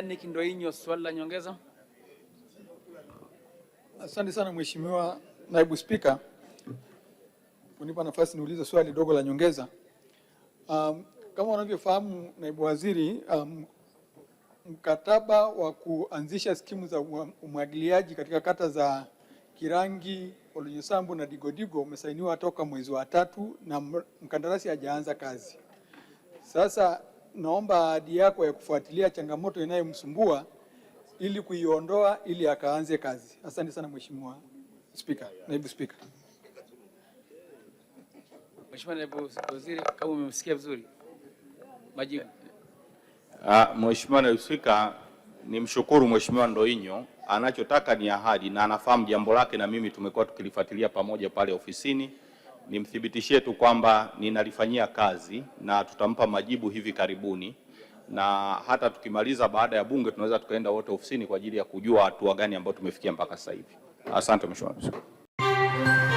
Yannick Ndoinyo, swali la nyongeza. Asante sana Mheshimiwa Naibu Spika kunipa nafasi niulize swali dogo la nyongeza. Kama unavyofahamu Naibu Waziri, mkataba wa kuanzisha skimu za umwagiliaji katika kata za Kirangi, Olunyusambu na Digodigo umesainiwa toka mwezi wa 3 na mkandarasi hajaanza kazi. Sasa naomba ahadi yako ya kufuatilia changamoto inayomsumbua ili kuiondoa ili akaanze kazi. Asante sana Mheshimiwa Spika, Naibu Spika. Mheshimiwa Naibu Waziri, kama umemsikia vizuri majibu. Mheshimiwa Naibu Spika, nimshukuru Mheshimiwa Ndoinyo, anachotaka ni ahadi na anafahamu jambo lake, na mimi tumekuwa tukilifuatilia pamoja pale ofisini. Nimthibitishie tu kwamba ninalifanyia kazi na tutampa majibu hivi karibuni, na hata tukimaliza baada ya bunge tunaweza tukaenda wote ofisini kwa ajili ya kujua hatua gani ambayo tumefikia mpaka sasa hivi. Asante Mheshimiwa Naibu Spika.